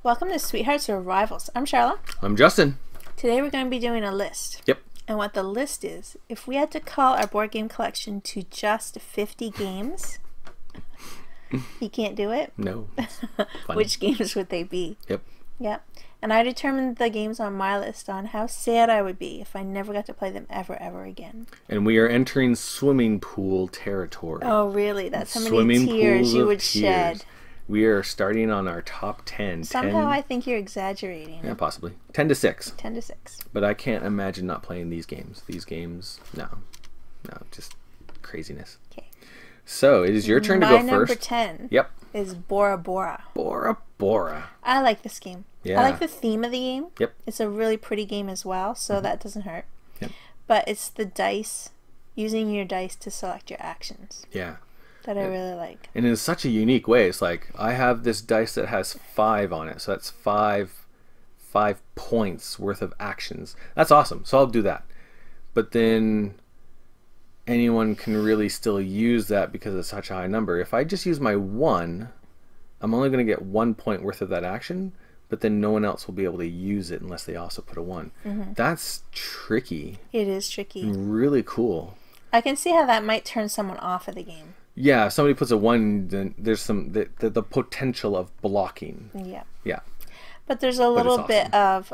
Welcome to Sweethearts or Rivals. I'm Charlotte. I'm Justin. Today we're going to be doing a list. Yep. And what the list is, if we had to cull our board game collection to just 50 games, you can't do it? No. Which games would they be? Yep. Yep. And I determined the games on my list on how sad I would be if I never got to play them ever again. And we are entering swimming pool territory. Oh, really? That's how many Swimming tears you pools would of shed. tears. We are starting on our top 10. Somehow I think you're exaggerating. Yeah, possibly. 10 to 6. 10 to 6. But I can't imagine not playing these games. These games, no, just craziness. Okay. So it is your turn to go first. My number 10 Yep. is Bora Bora. Bora Bora. I like this game. Yeah. I like the theme of the game. Yep. It's a really pretty game as well, so that doesn't hurt. Yep. But it's the dice, using your dice to select your actions. Yeah. That I really like. And in such a unique way. It's like I have this dice that has 5 on it, so that's 5 points worth of actions. That's awesome. So I'll do that. But then anyone can really still use that because it's such a high number. If I just use my 1, I'm only going to get 1 point worth of that action, but then no one else will be able to use it unless they also put a 1. That's tricky. It is tricky. And really cool. I can see how that might turn someone off of the game. Yeah, if somebody puts a 1, then there's some the potential of blocking. Yeah. Yeah. But there's a little awesome. bit of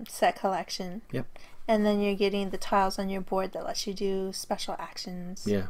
set collection. Yep. And then you're getting the tiles on your board that lets you do special actions. Yeah.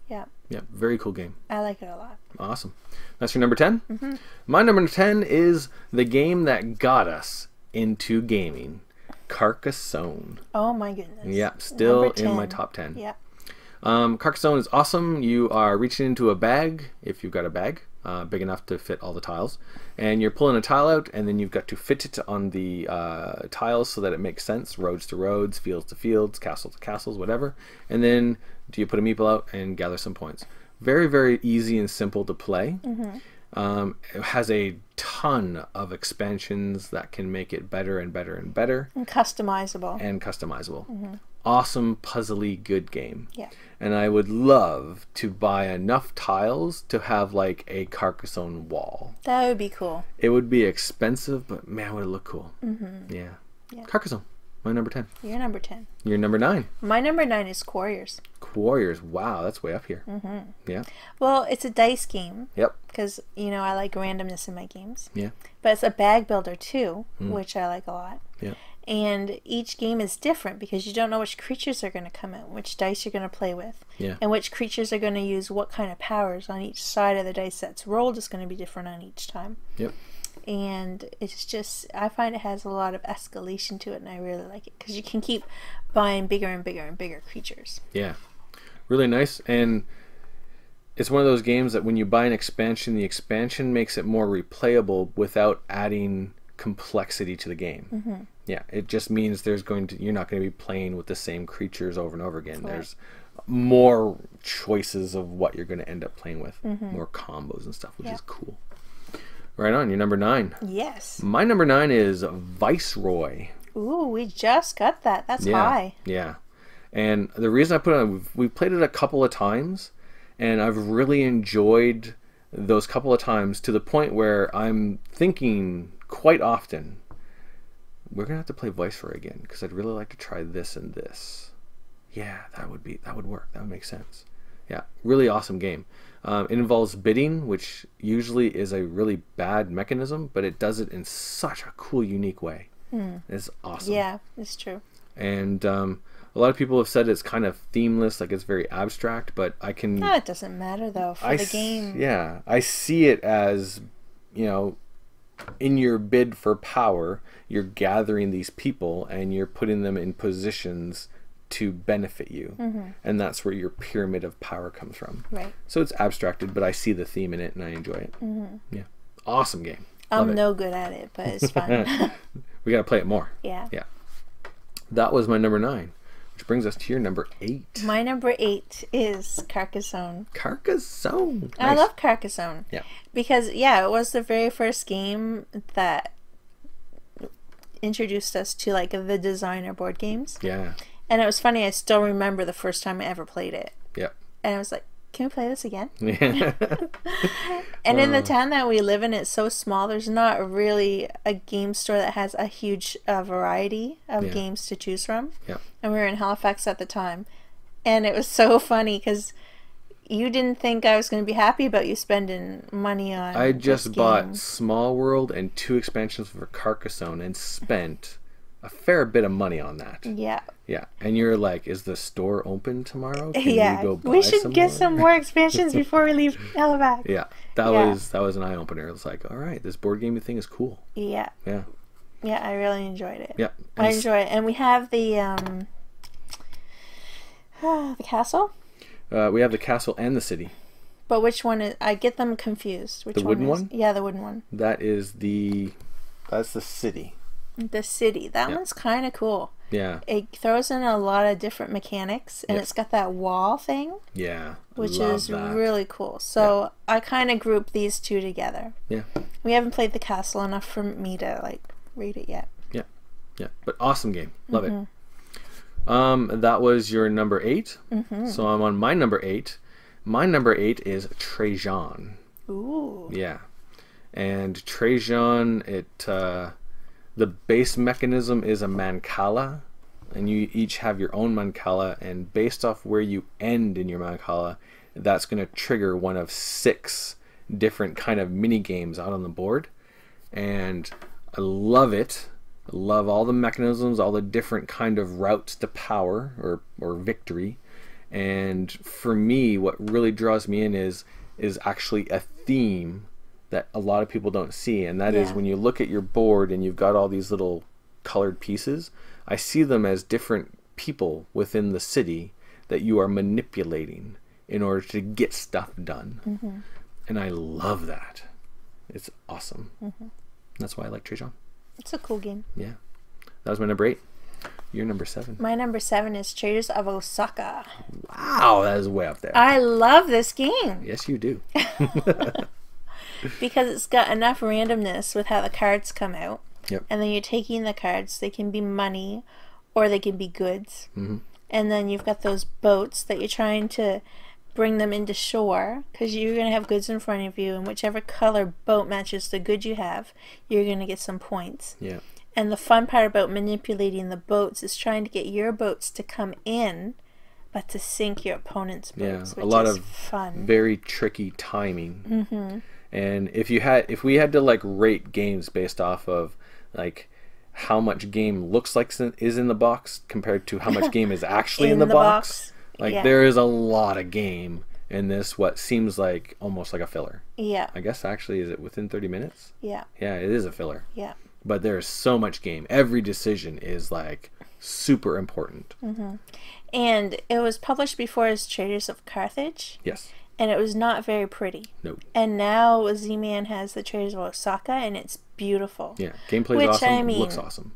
Yeah. Yeah. Very cool game. I like it a lot. Awesome. That's your number 10? My number 10 is the game that got us into gaming, Carcassonne. Oh my goodness. Yeah, still Number 10. in my top 10. Yeah. Carcassonne is awesome. You are reaching into a bag, if you've got a bag, big enough to fit all the tiles, and you're pulling a tile out, and then you've got to fit it on the tiles so that it makes sense, roads to roads, fields to fields, castles to castles, whatever. And then do you put a meeple out and gather some points. Very, very easy and simple to play. It has a ton of expansions that can make it better and better and better. And customizable. Awesome, puzzly, good game. Yeah. And I would love to buy enough tiles to have like a Carcassonne wall. That would be cool. It would be expensive, but man, would it look cool. Yeah. Carcassonne, my number 10. You're number 10. You're number 9. My number 9 is Quarriors. Quarriors, wow, that's way up here. Yeah. Well, it's a dice game. Yep. Because, you know, I like randomness in my games. Yeah. But it's a bag builder too, which I like a lot. Yeah. And each game is different because you don't know which creatures are going to come out, which dice you're going to play with, and which creatures are going to use what kind of powers on each side of the dice that's rolled is going to be different on each time. Yep. And it's just, I find it has a lot of escalation to it, and I really like it because you can keep buying bigger and bigger and bigger creatures. Yeah. Really nice. And it's one of those games that when you buy an expansion, the expansion makes it more replayable without adding complexity to the game. Yeah, it just means you're not going to be playing with the same creatures over and over again. Right. There's more choices of what you're going to end up playing with, more combos and stuff, which is cool. Right on, your number 9. Yes. My number 9 is Viceroy. Ooh, we just got that. That's high. Yeah. And the reason I put it on, we've played it a couple of times, and I've really enjoyed those couple of times to the point where I'm thinking quite often, we're gonna have to play Viceroy again because I'd really like to try this and this. Yeah, that would work. That would make sense. Yeah, really awesome game. It involves bidding, which usually is a really bad mechanism, but it does it in such a cool, unique way. It's awesome. Yeah, it's true. And a lot of people have said it's kind of themeless, like it's very abstract, but I can... No, it doesn't matter though for the game. Yeah, I see it as, you know, in your bid for power, you're gathering these people and you're putting them in positions to benefit you. And that's where your pyramid of power comes from. Right. So it's abstracted, but I see the theme in it and I enjoy it. Yeah. Awesome game. I'm no good at it, but it's fun. We got to play it more. Yeah. Yeah. That was my number 9, Which brings us to your number 8. My number 8 is Carcassonne. Carcassonne. I love Carcassonne. Yeah. Because, yeah, it was the very first game that introduced us to, like, the designer board games. Yeah. And it was funny, I still remember the first time I ever played it. Yep. And I was like, can we play this again? Yeah. And in the town that we live in, it's so small, there's not really a game store that has a huge variety of games to choose from. Yeah. And we were in Halifax at the time. And it was so funny because you didn't think I was going to be happy about you spending money on I just this bought game. Small World and 2 expansions for Carcassonne and spent a fair bit of money on that. Yeah. Yeah. And you're like, is the store open tomorrow? Can Yeah. we go buy We should some get more? some more expansions before we leave Halifax. Yeah. That was an eye opener. It's like, all right, this board gaming thing is cool. Yeah. Yeah. Yeah, I really enjoyed it. Yeah. I enjoy it. And we have the castle. We have the castle and the city. But which one is... I get them confused. Which The wooden is, one? Yeah, the wooden one. That's the city. The city. That one's kind of cool. Yeah. It throws in a lot of different mechanics, and it's got that wall thing, Yeah. which Love is that. really cool. So I kind of group these two together. Yeah. We haven't played the castle enough for me to like rate it yet. Yeah. Yeah. But awesome game. Love it. That was your number 8. So I'm on my number 8. My number 8 is Trajan. Ooh. Yeah. And Trajan, the base mechanism is a Mancala, and you each have your own Mancala, and based off where you end in your Mancala, that's going to trigger one of 6 different kind of mini games out on the board. And I love it. I love all the mechanisms, all the different kind of routes to power or victory. And for me, what really draws me in is actually a theme that a lot of people don't see, and that is when you look at your board and you've got all these little colored pieces, I see them as different people within the city that you are manipulating in order to get stuff done. And I love that. It's awesome. That's why I like Trajan. It's a cool game. Yeah. That was my number 8. Your number 7. My number 7 is Traders of Osaka. Wow, that is way up there. I love this game. Yes, you do. Because it's got enough randomness with how the cards come out. Yep. And then you're taking the cards. They can be money or they can be goods. And then you've got those boats that you're trying to bring them into shore, because you're going to have goods in front of you, and whichever color boat matches the good you have, you're going to get some points. Yeah. And the fun part about manipulating the boats is trying to get your boats to come in, but to sink your opponent's boats, which a lot is of fun. Very tricky timing. And if we had to like rate games based off of like how much game looks like is in the box compared to how much game is actually in the box, like there is a lot of game in this, what seems like almost like a filler. Yeah. I guess actually, is it within 30 minutes? Yeah. Yeah, it is a filler. Yeah. But there's so much game. Every decision is like super important. And it was published before as Traders of Carthage. Yes. And it was not very pretty. Nope. And now Z-Man has the Traders of Osaka, and it's beautiful. Yeah, gameplay's awesome. I mean, looks awesome.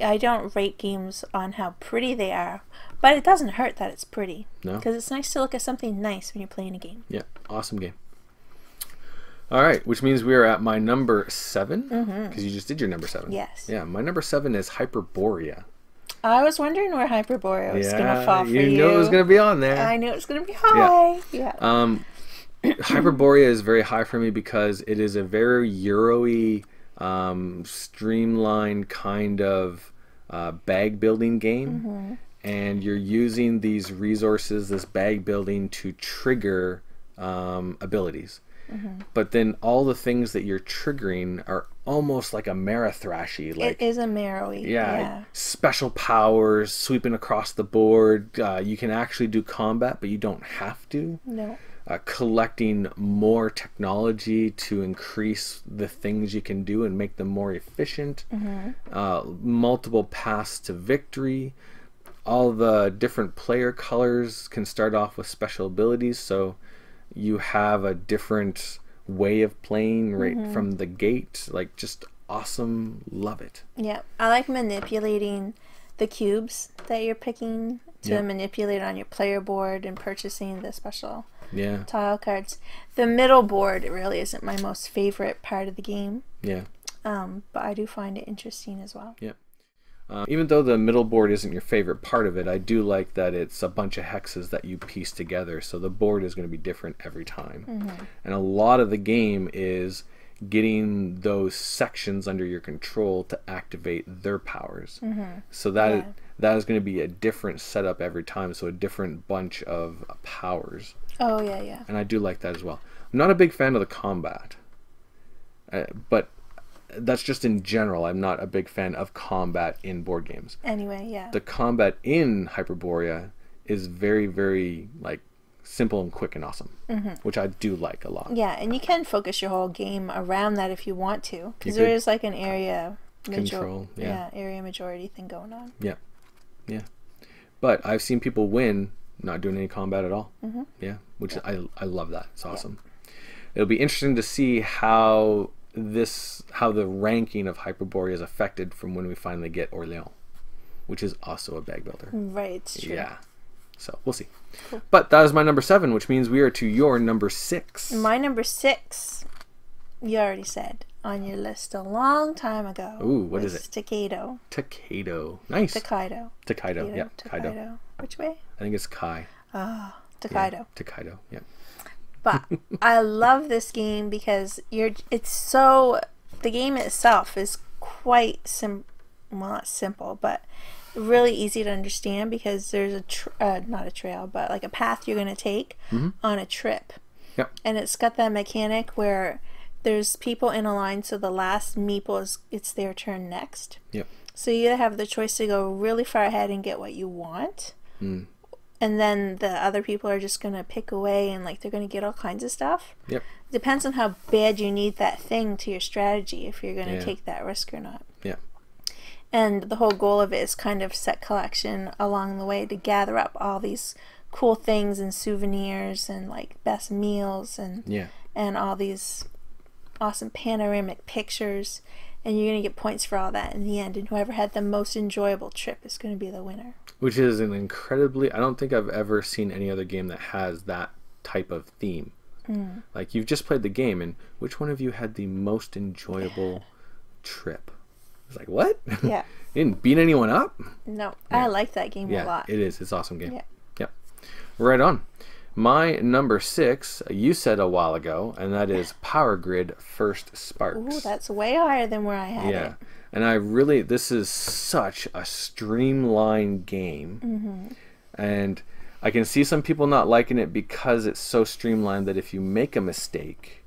I don't rate games on how pretty they are, but it doesn't hurt that it's pretty. No. Because it's nice to look at something nice when you're playing a game. Yeah, awesome game. All right, which means we are at my number 7, because you just did your number 7. Yes. Yeah, my number 7 is Hyperborea. I was wondering where Hyperborea was going to fall for you. You knew it was going to be on there. I knew it was going to be high. Yeah. Hyperborea is very high for me because it is a very Euro-y, streamlined kind of bag building game. And you're using these resources, this bag building, to trigger abilities. But then all the things that you're triggering are almost like a Marathrashy. Like, it is a Marrowy. Yeah. Special powers, sweeping across the board. You can actually do combat, but you don't have to. No. Collecting more technology to increase the things you can do and make them more efficient. Multiple paths to victory. All the different player colors can start off with special abilities, so you have a different way of playing right from the gate. Like, just awesome. Love it. Yeah, I like manipulating the cubes that you're picking to manipulate on your player board and purchasing the special tile cards. The middle board really isn't my most favorite part of the game. Yeah. But I do find it interesting as well. Yeah. Even though the middle board isn't your favorite part of it, I do like that it's a bunch of hexes that you piece together, so the board is going to be different every time. And a lot of the game is getting those sections under your control to activate their powers. So that is going to be a different setup every time, so a different bunch of powers. Oh, yeah. And I do like that as well. I'm not a big fan of the combat, but that's just in general. I'm not a big fan of combat in board games. Anyway, yeah. The combat in Hyperborea is very, very like simple and quick and awesome, which I do like a lot. Yeah, and you can focus your whole game around that if you want to, because there is like an area control, area majority thing going on. Yeah. But I've seen people win not doing any combat at all. Yeah, which I love that. It's awesome. It'll be interesting to see how the ranking of Hyperborea is affected from when we finally get Orléans, which is also a bag builder. Right, it's true. Yeah. So we'll see. Cool. But that is my number 7, which means we are to your number 6. My number 6, you already said on your list a long time ago. Ooh, what is it? Takedo. Takedo. Nice. Takedo. Takedo. Yeah. Takedo. Which way? I think it's Kai. Oh, Takedo. Yeah, Takedo. Yeah. But I love this game because the game itself is quite well, not simple, but really easy to understand, because there's not a trail, but like a path you're going to take on a trip. Yep. And it's got that mechanic where there's people in a line, so the last meeple it's their turn next. Yep. So you either have the choice to go really far ahead and get what you want, and then the other people are just going to pick away and like they're going to get all kinds of stuff. Yep. Depends on how bad you need that thing to your strategy, if you're going to take that risk or not. Yeah. And the whole goal of it is kind of set collection along the way to gather up all these cool things and souvenirs and like best meals and all these awesome panoramic pictures. And you're going to get points for all that in the end. And whoever had the most enjoyable trip is going to be the winner. Which is an incredibly... I don't think I've ever seen any other game that has that type of theme. Like, you've just played the game, and which one of you had the most enjoyable trip? It's like, what? Yeah. You didn't beat anyone up? No. Yeah. I like that game a lot. It is. It's an awesome game. Yeah. Yep. Right on. My number 6, you said a while ago, and that is Power Grid First Sparks. Ooh, that's way higher than where I had it. And this is such a streamlined game. And I can see some people not liking it because it's so streamlined that if you make a mistake,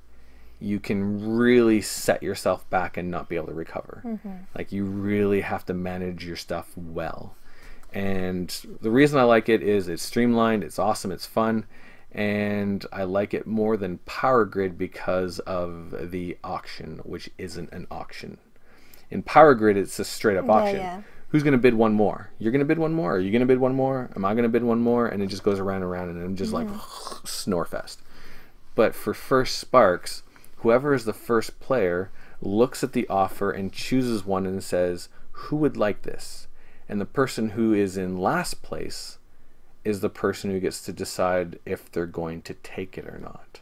you can really set yourself back and not be able to recover. Like, you really have to manage your stuff well. And the reason I like it is it's streamlined, it's awesome, it's fun, and I like it more than Power Grid because of the auction, which isn't an auction. In Power Grid, it's a straight up auction. Who's going to bid one more? You're going to bid one more? Are you going to bid one more? Am I going to bid one more? And it just goes around and around, and I'm just like snorefest. But for First Sparks, whoever is the first player looks at the offer and chooses one and says, who would like this? And the person who is in last place is the person who gets to decide if they're going to take it or not.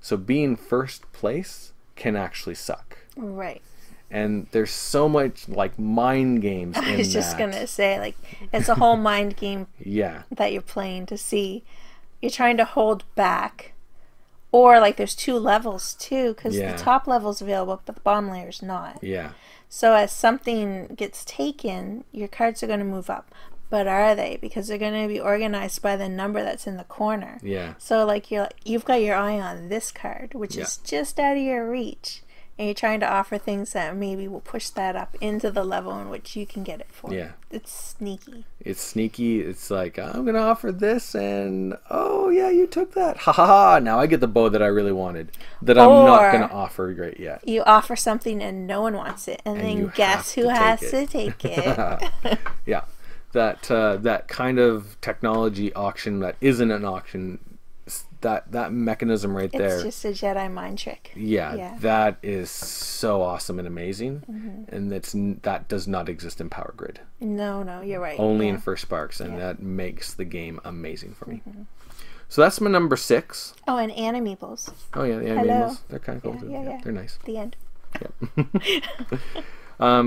So being first place can actually suck. Right. And there's so much like mind games in that. I was just going to say, like, it's a whole mind game that you're playing to see. You're trying to hold back. Or, like, there's 2 levels, too, because the top level's available, but the bottom layer's not. So as something gets taken, your cards are going to move up. But are they? Because they're going to be organized by the number that's in the corner. So, like, you've got your eye on this card, which is just out of your reach. And you're trying to offer things that maybe will push that up into the level in which you can get it for. It's sneaky. It's sneaky. It's like, I'm going to offer this, and oh, yeah, you took that. Ha ha ha. Now I get the bow that I really wanted that I'm not going to offer right yet. You offer something and no one wants it. And then guess who has to take it? Yeah. That kind of technology auction that isn't an auction, that mechanism right there. It's just a Jedi mind trick. Yeah, that is so awesome and amazing, and that does not exist in Power Grid. No, you're right. Only in First Sparks, and that makes the game amazing for me. So that's my number 6. Oh, and Animeeples. Oh yeah, the Animeeples. They're kind of cool too. Yeah, they're nice. The end. Yep.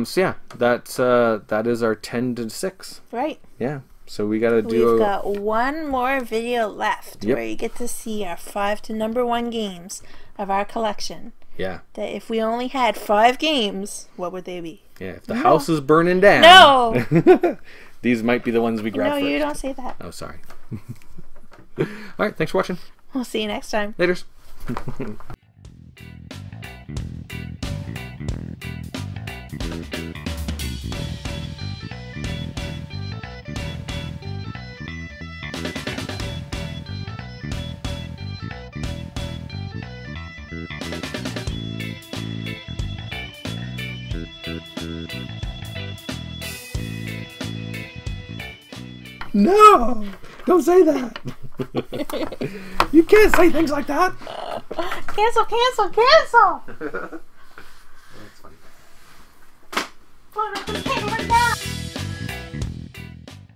So yeah, that is our 10 to 6. Right. Yeah. So we got to do. We've got one more video left where you get to see our 5 to number 1 games of our collection. Yeah. That if we only had 5 games, what would they be? Yeah. If the house is burning down. No. These might be the ones we grab first. No, you don't say that. Oh, sorry. All right. Thanks for watching. We'll see you next time. Laters. No! Don't say that! You can't say things like that! Cancel!